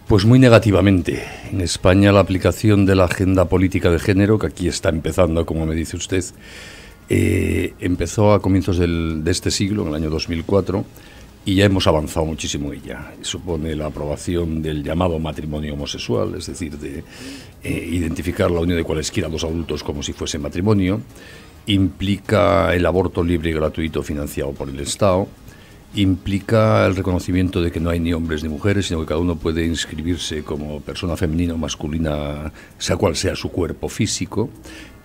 Pues muy negativamente. En España la aplicación de la agenda política de género, que aquí está empezando, como me dice usted, empezó a comienzos de este siglo, en el año 2004, y ya hemos avanzado muchísimo en ella. Supone la aprobación del llamado matrimonio homosexual, es decir, de identificar la unión de cualesquiera dos adultos como si fuese matrimonio. Implica el aborto libre y gratuito financiado por el Estado. Implica el reconocimiento de que no hay ni hombres ni mujeres, sino que cada uno puede inscribirse como persona femenina o masculina, sea cual sea su cuerpo físico.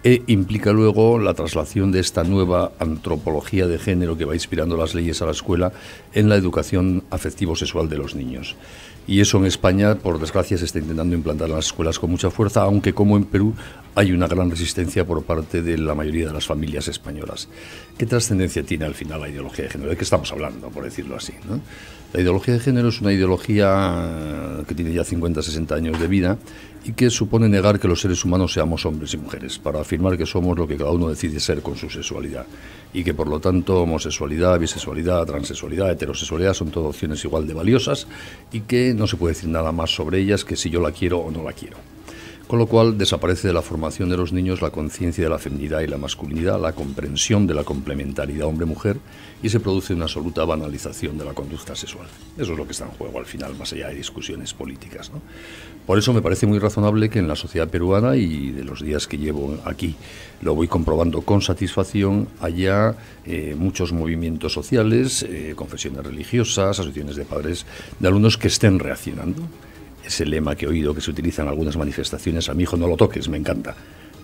E implica luego la traslación de esta nueva antropología de género que va inspirando las leyes a la escuela en la educación afectivo-sexual de los niños. Y eso en España, por desgracia, se está intentando implantar en las escuelas con mucha fuerza, aunque como en Perú hay una gran resistencia por parte de la mayoría de las familias españolas. ¿Qué trascendencia tiene al final la ideología de género? ¿De qué estamos hablando, por decirlo así, ¿no? La ideología de género es una ideología que tiene ya 50, 60 años de vida y que supone negar que los seres humanos seamos hombres y mujeres, para afirmar que somos lo que cada uno decide ser con su sexualidad y que por lo tanto homosexualidad, bisexualidad, transexualidad, heterosexualidad son todas opciones igual de valiosas y que no se puede decir nada más sobre ellas que si yo la quiero o no la quiero. Con lo cual desaparece de la formación de los niños la conciencia de la feminidad y la masculinidad, la comprensión de la complementariedad hombre-mujer y se produce una absoluta banalización de la conducta sexual. Eso es lo que está en juego al final, más allá de discusiones políticas, ¿no? Por eso me parece muy razonable que en la sociedad peruana, y de los días que llevo aquí lo voy comprobando con satisfacción, haya muchos movimientos sociales, confesiones religiosas, asociaciones de padres de alumnos que estén reaccionando. Ese lema que he oído que se utiliza en algunas manifestaciones, a mi hijo no lo toques, me encanta,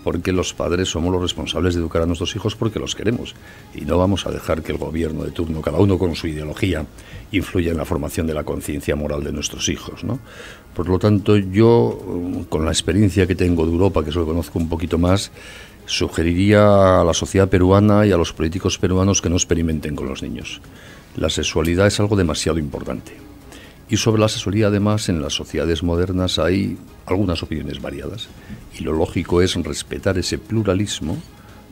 porque los padres somos los responsables de educar a nuestros hijos porque los queremos y no vamos a dejar que el gobierno de turno, cada uno con su ideología, influya en la formación de la conciencia moral de nuestros hijos, ¿no? Por lo tanto, yo, con la experiencia que tengo de Europa, que solo conozco un poquito más, sugeriría a la sociedad peruana y a los políticos peruanos que no experimenten con los niños. La sexualidad es algo demasiado importante. Y sobre la sexualidad, además, en las sociedades modernas hay algunas opiniones variadas. Y lo lógico es respetar ese pluralismo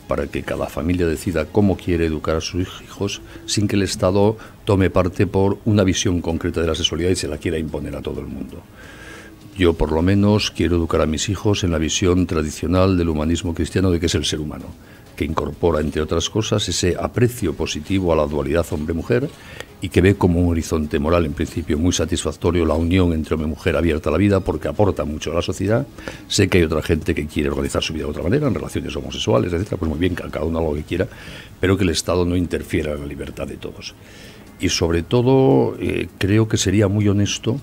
para que cada familia decida cómo quiere educar a sus hijos sin que el Estado tome parte por una visión concreta de la sexualidad y se la quiera imponer a todo el mundo. Yo, por lo menos, quiero educar a mis hijos en la visión tradicional del humanismo cristiano de que es el ser humano, que incorpora, entre otras cosas, ese aprecio positivo a la dualidad hombre-mujer y que ve como un horizonte moral, en principio, muy satisfactorio la unión entre hombre y mujer abierta a la vida porque aporta mucho a la sociedad. Sé que hay otra gente que quiere organizar su vida de otra manera, en relaciones homosexuales, etcétera, pues muy bien, cada uno haga lo que quiera, pero que el Estado no interfiera en la libertad de todos. Y sobre todo, creo que sería muy honesto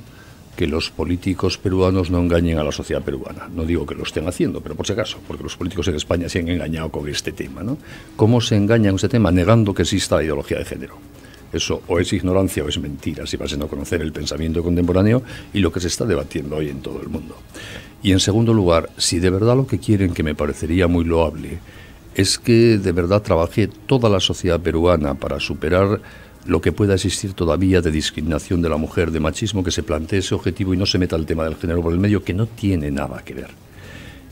que los políticos peruanos no engañen a la sociedad peruana. No digo que lo estén haciendo, pero por si acaso, porque los políticos en España se han engañado con este tema, ¿no? ¿Cómo se engañan con este tema? Negando que exista la ideología de género. Eso o es ignorancia o es mentira, si vas a no conocer el pensamiento contemporáneo y lo que se está debatiendo hoy en todo el mundo. Y en segundo lugar, si de verdad lo que quieren, que me parecería muy loable, es que de verdad trabaje toda la sociedad peruana para superar lo que pueda existir todavía de discriminación de la mujer, de machismo, que se plantee ese objetivo y no se meta el tema del género por el medio, que no tiene nada que ver.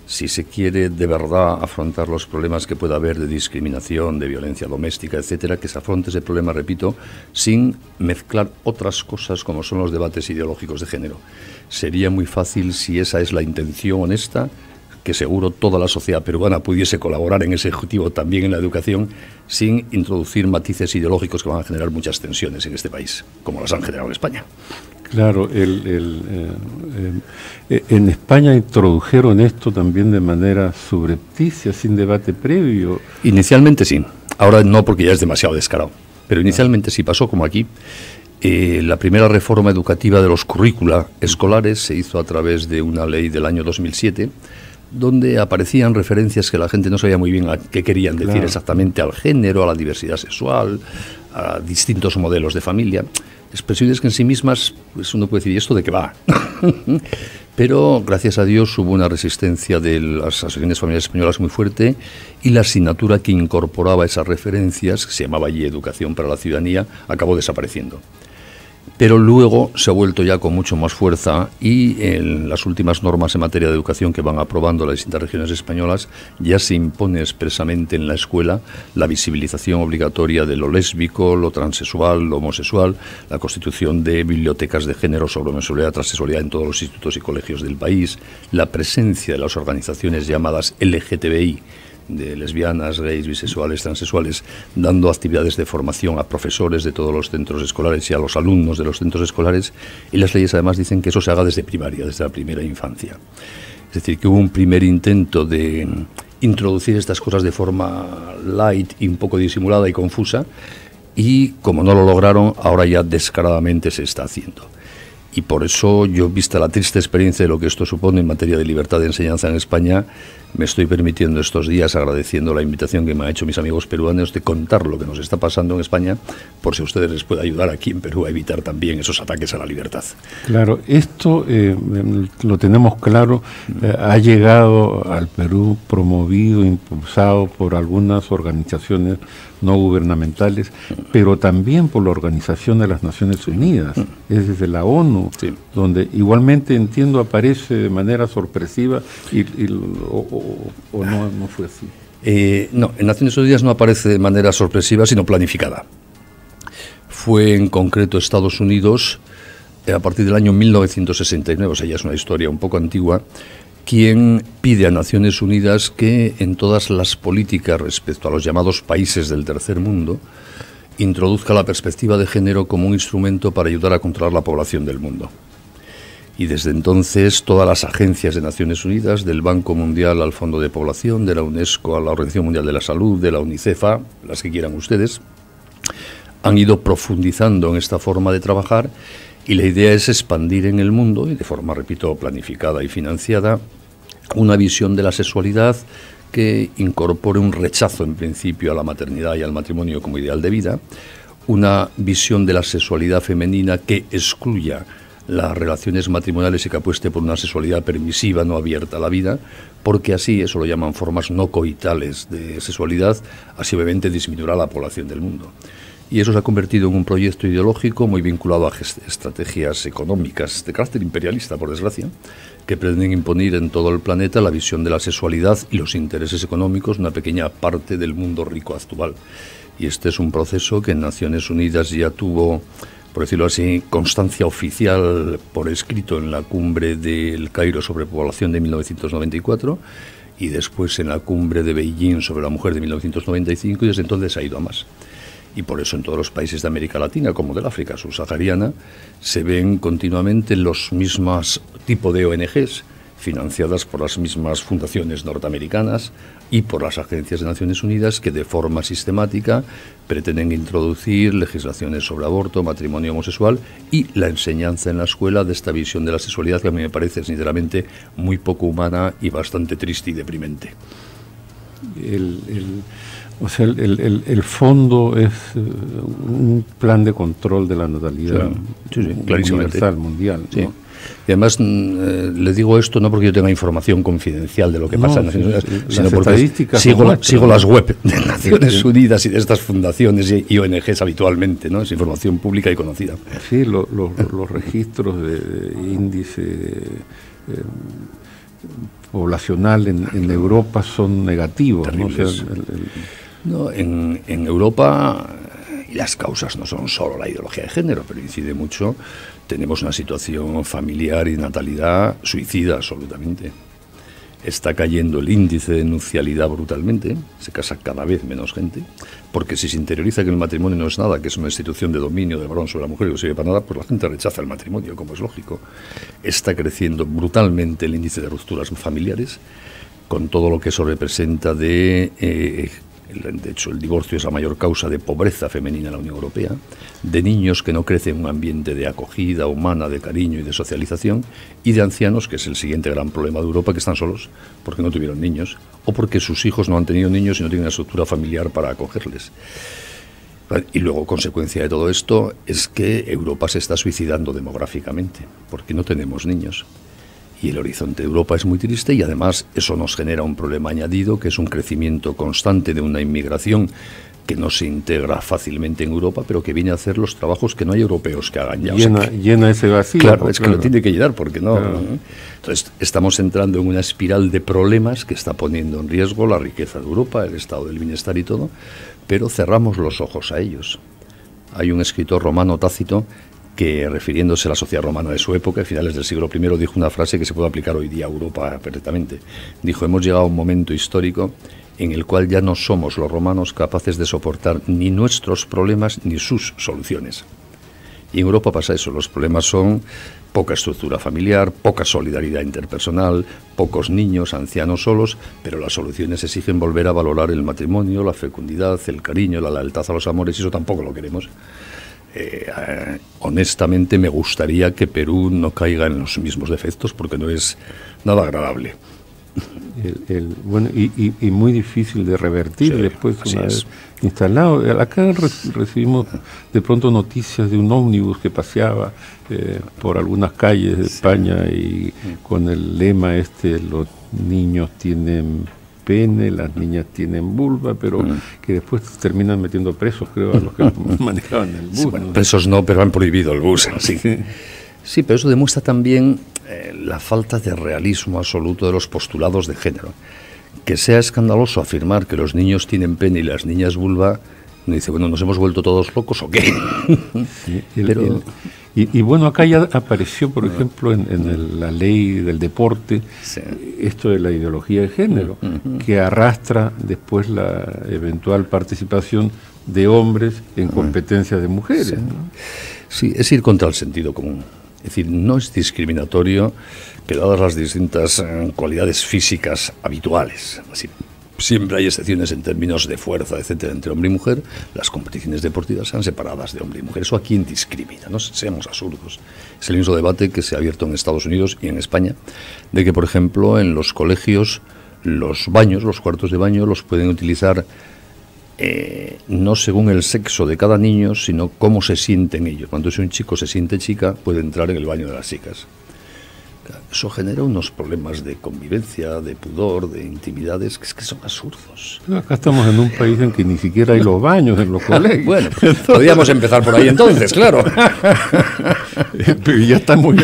Si se quiere de verdad afrontar los problemas que pueda haber de discriminación, de violencia doméstica, etcétera, que se afronte ese problema, repito, sin mezclar otras cosas como son los debates ideológicos de género. Sería muy fácil, si esa es la intención honesta, que seguro toda la sociedad peruana pudiese colaborar en ese objetivo también en la educación, sin introducir matices ideológicos que van a generar muchas tensiones en este país, como las han generado en España. Claro, en España introdujeron esto también de manera subrepticia, sin debate previo. Inicialmente sí, ahora no porque ya es demasiado descarado, pero inicialmente sí pasó como aquí. La primera reforma educativa de los currícula escolares se hizo a través de una ley del año 2007, donde aparecían referencias que la gente no sabía muy bien a qué querían decir exactamente, al género, a la diversidad sexual, a distintos modelos de familia. Expresiones que en sí mismas, pues uno puede decir, ¿y esto de qué va? Pero, gracias a Dios, hubo una resistencia de las asociaciones familiares españolas muy fuerte y la asignatura que incorporaba esas referencias, que se llamaba allí Educación para la Ciudadanía, acabó desapareciendo. pero luego se ha vuelto ya con mucho más fuerza y en las últimas normas en materia de educación que van aprobando las distintas regiones españolas ya se impone expresamente en la escuela la visibilización obligatoria de lo lésbico, lo transexual, lo homosexual, la constitución de bibliotecas de género sobre homosexualidad, transexualidad en todos los institutos y colegios del país, la presencia de las organizaciones llamadas LGTBI, de lesbianas, gays, bisexuales, transexuales, dando actividades de formación a profesores de todos los centros escolares y a los alumnos de los centros escolares, y las leyes además dicen que eso se haga desde primaria, desde la primera infancia. Es decir, que hubo un primer intento de introducir estas cosas de forma light y un poco disimulada y confusa, y como no lo lograron, ahora ya descaradamente se está haciendo. Y por eso yo, vista la triste experiencia de lo que esto supone en materia de libertad de enseñanza en España, me estoy permitiendo estos días, agradeciendo la invitación que me han hecho mis amigos peruanos, de contar lo que nos está pasando en España, por si a ustedes les puede ayudar aquí en Perú a evitar también esos ataques a la libertad. Claro, esto lo tenemos claro, ha llegado al Perú promovido, impulsado por algunas organizaciones no gubernamentales, pero también por la Organización de las Naciones Unidas, es desde la ONU, sí, donde igualmente entiendo aparece de manera sorpresiva o no fue así. No, en Naciones Unidas no aparece de manera sorpresiva, sino planificada. Fue en concreto Estados Unidos, a partir del año 1969, o sea, ya es una historia un poco antigua, quien pide a Naciones Unidas que en todas las políticas respecto a los llamados países del tercer mundo introduzca la perspectiva de género como un instrumento para ayudar a controlar la población del mundo. Y desde entonces todas las agencias de Naciones Unidas, del Banco Mundial al Fondo de Población, de la UNESCO a la Organización Mundial de la Salud, de la UNICEF, las que quieran ustedes, han ido profundizando en esta forma de trabajar, y la idea es expandir en el mundo, y de forma, repito, planificada y financiada, una visión de la sexualidad que incorpore un rechazo en principio a la maternidad y al matrimonio como ideal de vida, una visión de la sexualidad femenina que excluya las relaciones matrimoniales y que apueste por una sexualidad permisiva, no abierta a la vida, porque así, eso lo llaman formas no coitales de sexualidad, así obviamente disminuirá la población del mundo. Y eso se ha convertido en un proyecto ideológico muy vinculado a estrategias económicas de carácter imperialista, por desgracia, que pretenden imponer en todo el planeta la visión de la sexualidad y los intereses económicos de una pequeña parte del mundo rico actual. Y este es un proceso que en Naciones Unidas ya tuvo, por decirlo así, constancia oficial por escrito en la cumbre del Cairo sobre población de 1994 y después en la cumbre de Beijing sobre la mujer de 1995, y desde entonces ha ido a más. Y por eso en todos los países de América Latina, como del África subsahariana, se ven continuamente los mismos tipos de ONGs financiadas por las mismas fundaciones norteamericanas y por las agencias de Naciones Unidas que de forma sistemática pretenden introducir legislaciones sobre aborto, matrimonio homosexual y la enseñanza en la escuela de esta visión de la sexualidad que a mí me parece sinceramente muy poco humana y bastante triste y deprimente. O sea, el fondo es un plan de control de la natalidad, sí, universal, mundial, sí, ¿no? Y además le digo esto no porque yo tenga información confidencial de lo que pasa en Naciones Unidas, sino porque sigo las web de Naciones Unidas y de estas fundaciones y ONGs habitualmente, ¿no? Es información pública y conocida. Sí, los registros de índice poblacional en Europa son negativos, terribles, ¿no? O sea, en Europa, y las causas no son solo la ideología de género, pero incide mucho, tenemos una situación familiar y natalidad suicida absolutamente. Está cayendo el índice de nupcialidad brutalmente, se casa cada vez menos gente, porque si se interioriza que el matrimonio no es nada, que es una institución de dominio del varón sobre la mujer y no sirve para nada, pues la gente rechaza el matrimonio, como es lógico. Está creciendo brutalmente el índice de rupturas familiares, con todo lo que eso representa de hecho, el divorcio es la mayor causa de pobreza femenina en la Unión Europea, de niños que no crecen en un ambiente de acogida humana, de cariño y de socialización, y de ancianos, que es el siguiente gran problema de Europa, que están solos porque no tuvieron niños, o porque sus hijos no han tenido niños y no tienen una estructura familiar para acogerles. Y luego, consecuencia de todo esto, es que Europa se está suicidando demográficamente, porque no tenemos niños. Y el horizonte de Europa es muy triste, y además eso nos genera un problema añadido, que es un crecimiento constante de una inmigración que no se integra fácilmente en Europa, pero que viene a hacer los trabajos que no hay europeos que hagan ya. Llena ese vacío. Claro, es que lo tiene que llenar, porque no. Claro. Entonces, estamos entrando en una espiral de problemas que está poniendo en riesgo la riqueza de Europa, el estado del bienestar y todo, pero cerramos los ojos a ellos. Hay un escritor romano, Tácito, que refiriéndose a la sociedad romana de su época, a finales del siglo I, dijo una frase que se puede aplicar hoy día a Europa perfectamente. Dijo: hemos llegado a un momento histórico en el cual ya no somos los romanos capaces de soportar ni nuestros problemas ni sus soluciones. Y en Europa pasa eso, los problemas son poca estructura familiar, poca solidaridad interpersonal, pocos niños, ancianos solos, pero las soluciones exigen volver a valorar el matrimonio, la fecundidad, el cariño, la lealtad a los amores, y eso tampoco lo queremos. Honestamente me gustaría que Perú no caiga en los mismos defectos, porque no es nada agradable. Bueno, y muy difícil de revertir, sí, después una vez instalado. Acá recibimos de pronto noticias de un ómnibus que paseaba por algunas calles de España y con el lema los niños tienen pene, las niñas tienen vulva, pero que después terminan metiendo presos, creo, a los que manejaban el bus. Sí, bueno, presos no, pero han prohibido el bus. Sí, pero eso demuestra también la falta de realismo absoluto de los postulados de género. Que sea escandaloso afirmar que los niños tienen pene y las niñas vulva, uno dice, bueno, ¿nos hemos vuelto todos locos o qué? Sí, y bueno, acá ya apareció, por ejemplo, en la ley del deporte, sí, esto de la ideología de género, que arrastra después la eventual participación de hombres en competencias de mujeres. Sí, ¿no? Sí, es ir contra el sentido común. Es decir, no es discriminatorio que, dadas las distintas cualidades físicas habituales, así, siempre hay excepciones en términos de fuerza, etcétera, entre hombre y mujer, las competiciones deportivas sean separadas de hombre y mujer. ¿Eso a quién discrimina? No seamos absurdos. Es el mismo debate que se ha abierto en Estados Unidos y en España, de que, por ejemplo, en los colegios, los baños, los cuartos de baño, los pueden utilizar no según el sexo de cada niño, sino cómo se sienten ellos. Cuando si un chico se siente chica, puede entrar en el baño de las chicas. Eso genera unos problemas de convivencia, de pudor, de intimidades, que es que son absurdos. Acá estamos en un país en que ni siquiera hay los baños en los colegios. Bueno, podríamos empezar por ahí entonces, claro. Pero ya estamos...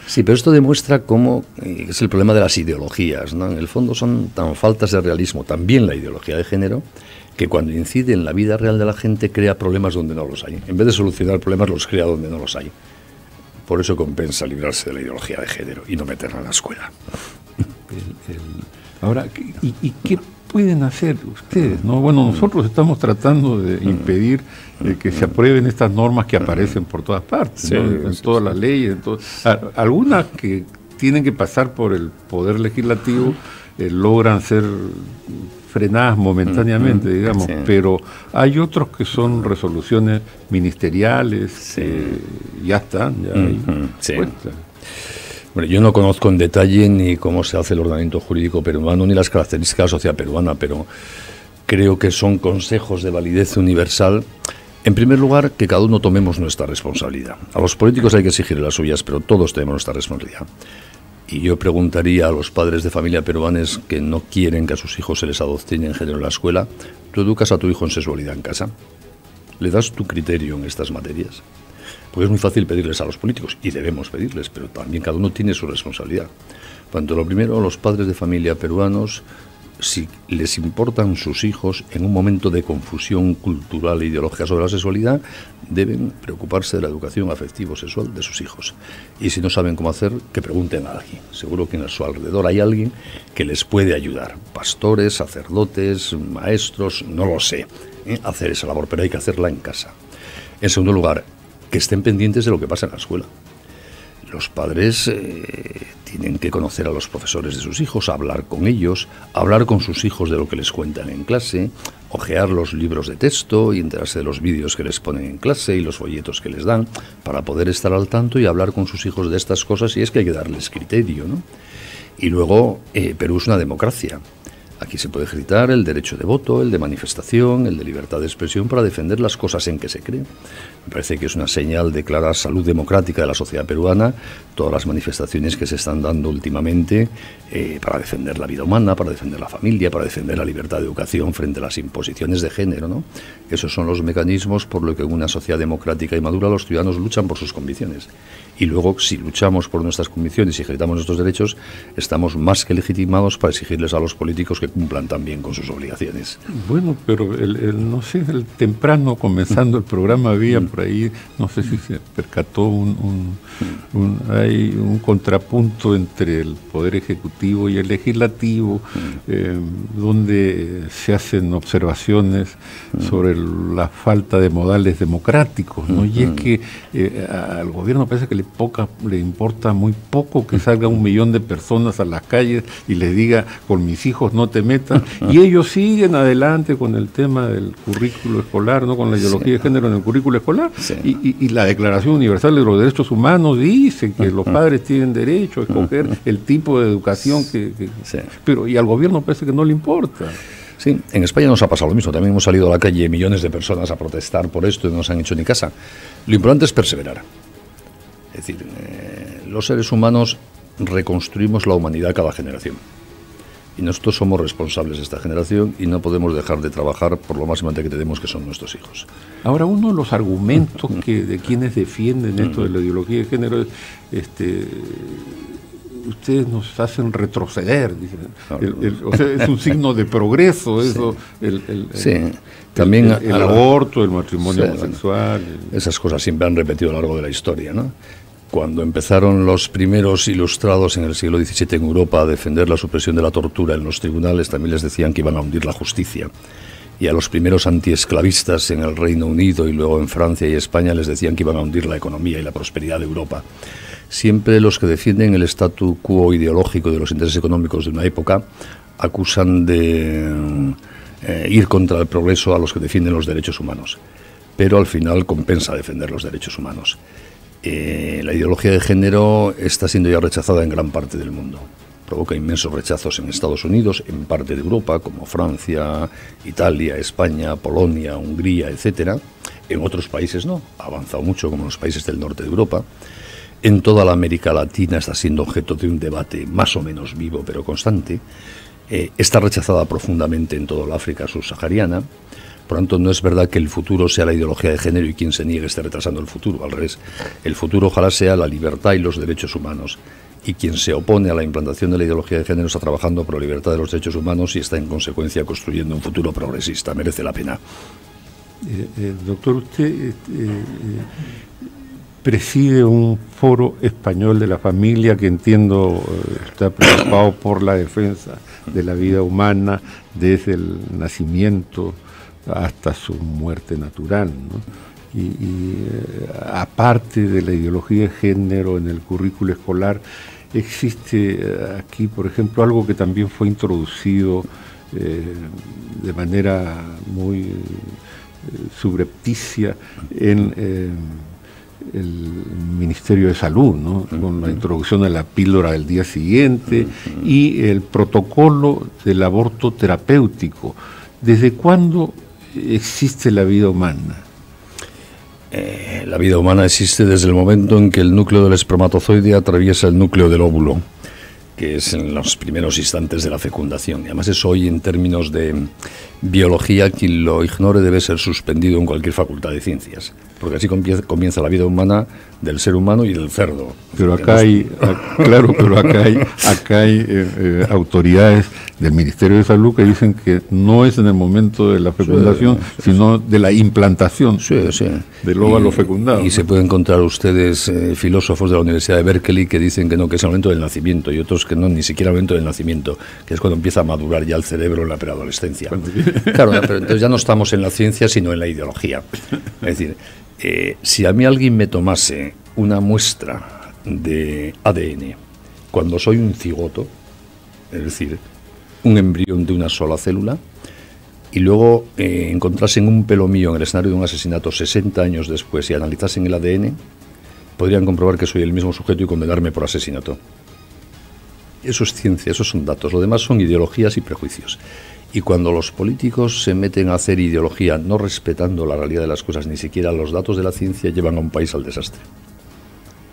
Sí, pero esto demuestra cómo es el problema de las ideologías, ¿no? En el fondo son tan faltas de realismo, también la ideología de género, que cuando incide en la vida real de la gente crea problemas donde no los hay. En vez de solucionar problemas, los crea donde no los hay. Por eso compensa librarse de la ideología de género y no meterla en la escuela. Ahora, ¿y qué pueden hacer ustedes? ¿No? Bueno, nosotros estamos tratando de impedir que se aprueben estas normas que aparecen por todas partes, sí, ¿no? En todas las leyes. Algunas que tienen que pasar por el Poder Legislativo logran ser frenadas momentáneamente, digamos, sí, pero hay otros que son resoluciones ministeriales, sí, ya están, ya hay sí. Bueno, yo no conozco en detalle ni cómo se hace el ordenamiento jurídico peruano ni las características de la sociedad peruana, pero creo que son consejos de validez universal. En primer lugar, que cada uno tomemos nuestra responsabilidad. A los políticos hay que exigir las suyas, pero todos tenemos nuestra responsabilidad. Y yo preguntaría a los padres de familia peruanos que no quieren que a sus hijos se les adoctrine en género en la escuela: ¿tú educas a tu hijo en sexualidad en casa? ¿Le das tu criterio en estas materias? Porque es muy fácil pedirles a los políticos, y debemos pedirles, pero también cada uno tiene su responsabilidad. Cuanto lo primero, los padres de familia peruanos, si les importan sus hijos en un momento de confusión cultural e ideológica sobre la sexualidad, deben preocuparse de la educación afectivo-sexual de sus hijos. Y si no saben cómo hacer, que pregunten a alguien. Seguro que a su alrededor hay alguien que les puede ayudar. Pastores, sacerdotes, maestros, no lo sé, hacer esa labor, pero hay que hacerla en casa. En segundo lugar, que estén pendientes de lo que pasa en la escuela. Los padres tienen que conocer a los profesores de sus hijos, hablar con ellos, hablar con sus hijos de lo que les cuentan en clase, hojear los libros de texto y enterarse de los vídeos que les ponen en clase y los folletos que les dan, para poder estar al tanto y hablar con sus hijos de estas cosas, y es que hay que darles criterio, ¿no? Y luego, Perú es una democracia. Aquí se puede ejercitar el derecho de voto, el de manifestación, el de libertad de expresión para defender las cosas en que se cree. Me parece que es una señal de clara salud democrática de la sociedad peruana todas las manifestaciones que se están dando últimamente para defender la vida humana, para defender la familia, para defender la libertad de educación frente a las imposiciones de género, ¿no? Esos son los mecanismos por los que en una sociedad democrática y madura los ciudadanos luchan por sus convicciones. Y luego, si luchamos por nuestras convicciones y ejercitamos nuestros derechos, estamos más que legitimados para exigirles a los políticos que cumplan también con sus obligaciones. Bueno, pero no sé, el temprano comenzando el programa había por ahí, no sé si se percató hay un contrapunto entre el Poder Ejecutivo y el Legislativo, donde se hacen observaciones sobre la falta de modales democráticos, ¿no? Y es que al gobierno parece que le importa muy poco que salga 1 millón de personas a las calles y les diga, con mis hijos no te metas, y ellos siguen adelante con el tema del currículo escolar, ¿no? Con la ideología de género en el currículo escolar, y la Declaración Universal de los Derechos Humanos dice que los padres tienen derecho a escoger el tipo de educación pero y al gobierno parece que no le importa. Sí, en España nos ha pasado lo mismo. También hemos salido a la calle millones de personas a protestar por esto y no nos han hecho ni casa. Lo importante es perseverar. Es decir, los seres humanos reconstruimos la humanidad cada generación. Y nosotros somos responsables de esta generación y no podemos dejar de trabajar por lo más importante que tenemos, que son nuestros hijos. Ahora, uno de los argumentos de quienes defienden esto de la ideología de género es ustedes nos hacen retroceder, dicen. O sea, es un signo de progreso eso, también el aborto, el matrimonio homosexual. Esas cosas siempre han repetido a lo largo de la historia, ¿no? Cuando empezaron los primeros ilustrados en el siglo XVII en Europa a defender la supresión de la tortura en los tribunales, también les decían que iban a hundir la justicia. Y a los primeros antiesclavistas en el Reino Unido y luego en Francia y España les decían que iban a hundir la economía y la prosperidad de Europa. Siempre los que defienden el statu quo ideológico de los intereses económicos de una época acusan de ir contra el progreso a los que defienden los derechos humanos. Pero al final compensa defender los derechos humanos. La ideología de género está siendo ya rechazada en gran parte del mundo. Provoca inmensos rechazos en Estados Unidos, en parte de Europa, como Francia, Italia, España, Polonia, Hungría, etc. En otros países no, ha avanzado mucho, como en los países del norte de Europa. En toda la América Latina está siendo objeto de un debate más o menos vivo, pero constante. Está rechazada profundamente en toda la África subsahariana. Por lo tanto, no es verdad que el futuro sea la ideología de género y quien se niegue esté retrasando el futuro. Al revés, el futuro ojalá sea la libertad y los derechos humanos. Y quien se opone a la implantación de la ideología de género está trabajando por la libertad de los derechos humanos y está en consecuencia construyendo un futuro progresista. Merece la pena. Doctor, usted preside un foro español de la familia que entiendo está preocupado por la defensa de la vida humana desde el nacimiento hasta su muerte natural, ¿no? Aparte de la ideología de género en el currículo escolar, existe aquí, por ejemplo, algo que también fue introducido de manera muy subrepticia en el Ministerio de Salud, ¿no? Con la introducción de la píldora del día siguiente y el protocolo del aborto terapéutico. ¿Desde cuándo existe la vida humana? La vida humana existe desde el momento en que el núcleo del espermatozoide atraviesa el núcleo del óvulo, que es en los primeros instantes de la fecundación. Y además eso hoy, en términos de biología, quien lo ignore debe ser suspendido en cualquier facultad de ciencias, porque así comienza la vida humana del ser humano y del cerdo. Pero acá hay, claro, pero acá hay autoridades del Ministerio de Salud que dicen que no es en el momento de la fecundación, sino de la implantación del óvalo fecundado. Y se pueden encontrar ustedes filósofos de la Universidad de Berkeley que dicen que no, que es el momento del nacimiento, y otros que no, ni siquiera el momento del nacimiento, que es cuando empieza a madurar ya el cerebro en la preadolescencia. Claro, pero entonces ya no estamos en la ciencia, sino en la ideología. Es decir, si a mí alguien me tomase una muestra de ADN cuando soy un cigoto, es decir, un embrión de una sola célula, y luego encontrasen un pelo mío en el escenario de un asesinato 60 años después y analizasen el ADN, podrían comprobar que soy el mismo sujeto y condenarme por asesinato. Eso es ciencia, esos son datos. Lo demás son ideologías y prejuicios. Y cuando los políticos se meten a hacer ideología no respetando la realidad de las cosas, ni siquiera los datos de la ciencia, llevan a un país al desastre.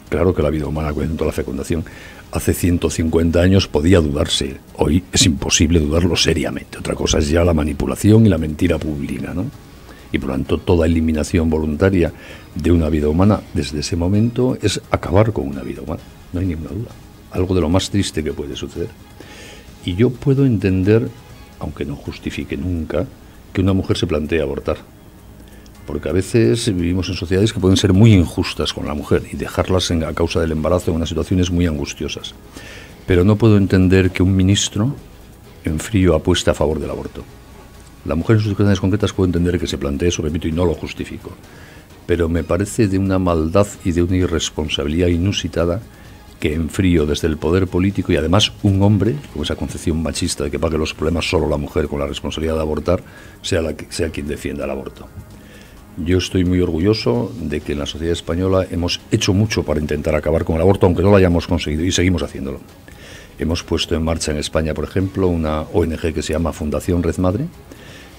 Claro que la vida humana, con la fecundación, hace 150 años podía dudarse. Hoy es imposible dudarlo seriamente. Otra cosa es ya la manipulación y la mentira pública, ¿no? Y por lo tanto, toda eliminación voluntaria de una vida humana desde ese momento es acabar con una vida humana. No hay ninguna duda. Algo de lo más triste que puede suceder. Y yo puedo entender, aunque no justifique nunca, que una mujer se plantee abortar. Porque a veces vivimos en sociedades que pueden ser muy injustas con la mujer y dejarlas a causa del embarazo en unas situaciones muy angustiosas. Pero no puedo entender que un ministro en frío apueste a favor del aborto. La mujer en sus circunstancias concretas puedo entender que se plantee eso, repito, y no lo justifico. Pero me parece de una maldad y de una irresponsabilidad inusitada que en frío desde el poder político, y además un hombre, con esa concepción machista de que pague los problemas solo la mujer con la responsabilidad de abortar, sea quien defienda el aborto. Yo estoy muy orgulloso de que en la sociedad española hemos hecho mucho para intentar acabar con el aborto, aunque no lo hayamos conseguido, y seguimos haciéndolo. Hemos puesto en marcha en España, por ejemplo, una ONG que se llama Fundación Red Madre,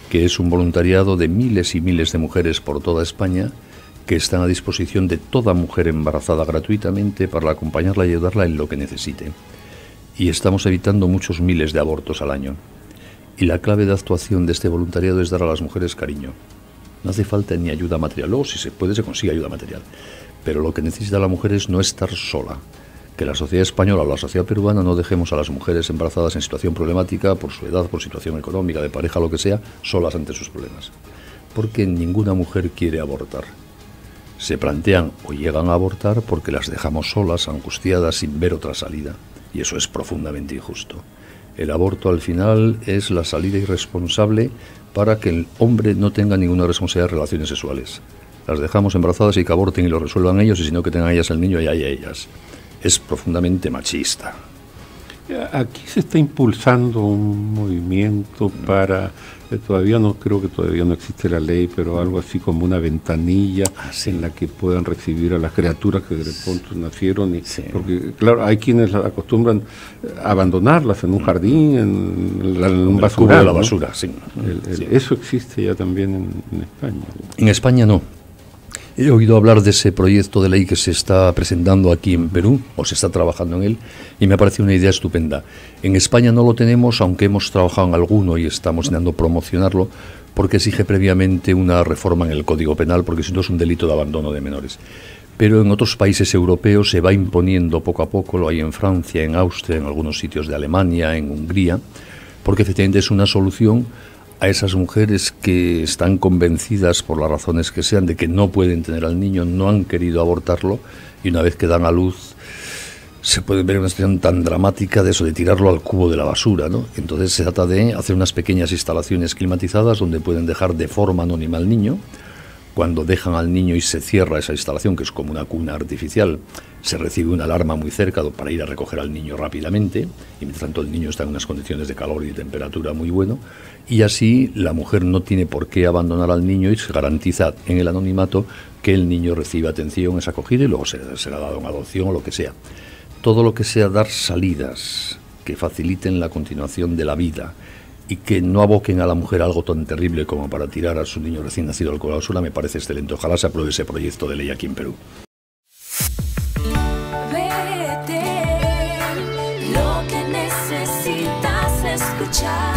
que es un voluntariado de miles y miles de mujeres por toda España que están a disposición de toda mujer embarazada gratuitamente para acompañarla y ayudarla en lo que necesite. Y estamos evitando muchos miles de abortos al año. Y la clave de actuación de este voluntariado es dar a las mujeres cariño. No hace falta ni ayuda material. Luego, si se puede, se consigue ayuda material. Pero lo que necesita la mujer es no estar sola. Que la sociedad española o la sociedad peruana no dejemos a las mujeres embarazadas en situación problemática por su edad, por situación económica, de pareja, lo que sea, solas ante sus problemas. Porque ninguna mujer quiere abortar. Se plantean o llegan a abortar porque las dejamos solas, angustiadas, sin ver otra salida. Y eso es profundamente injusto. El aborto al final es la salida irresponsable para que el hombre no tenga ninguna responsabilidad de relaciones sexuales. Las dejamos embarazadas y que aborten y lo resuelvan ellos, y si no, que tengan ellas el niño y hay ellas. Es profundamente machista. Aquí se está impulsando un movimiento para, todavía no existe la ley, pero algo así como una ventanilla en la que puedan recibir a las criaturas que de pronto nacieron. Porque claro, hay quienes acostumbran a abandonarlas en un jardín, en un basural, de la basura, sí. Eso existe ya también en España. En España no. He oído hablar de ese proyecto de ley que se está presentando aquí en Perú, o se está trabajando en él, y me ha parecido una idea estupenda. En España no lo tenemos, aunque hemos trabajado en alguno y estamos intentando promocionarlo, porque exige previamente una reforma en el Código Penal, porque si no es un delito de abandono de menores. Pero en otros países europeos se va imponiendo poco a poco, lo hay en Francia, en Austria, en algunos sitios de Alemania, en Hungría, porque efectivamente es una solución a esas mujeres que están convencidas, por las razones que sean, de que no pueden tener al niño, no han querido abortarlo, y una vez que dan a luz se puede ver una situación tan dramática de eso, de tirarlo al cubo de la basura, ¿no? Entonces se trata de hacer unas pequeñas instalaciones climatizadas donde pueden dejar de forma anónima al niño. Cuando dejan al niño y se cierra esa instalación, que es como una cuna artificial, se recibe una alarma muy cerca para ir a recoger al niño rápidamente, y mientras tanto el niño está en unas condiciones de calor y de temperatura muy bueno, y así la mujer no tiene por qué abandonar al niño y se garantiza en el anonimato que el niño recibe atención, es acogido y luego será dado en adopción o lo que sea. Todo lo que sea dar salidas que faciliten la continuación de la vida y que no aboquen a la mujer a algo tan terrible como para tirar a su niño recién nacido al cubo de la basura, me parece excelente. Ojalá se apruebe ese proyecto de ley aquí en Perú. Vete, lo que necesitas escuchar.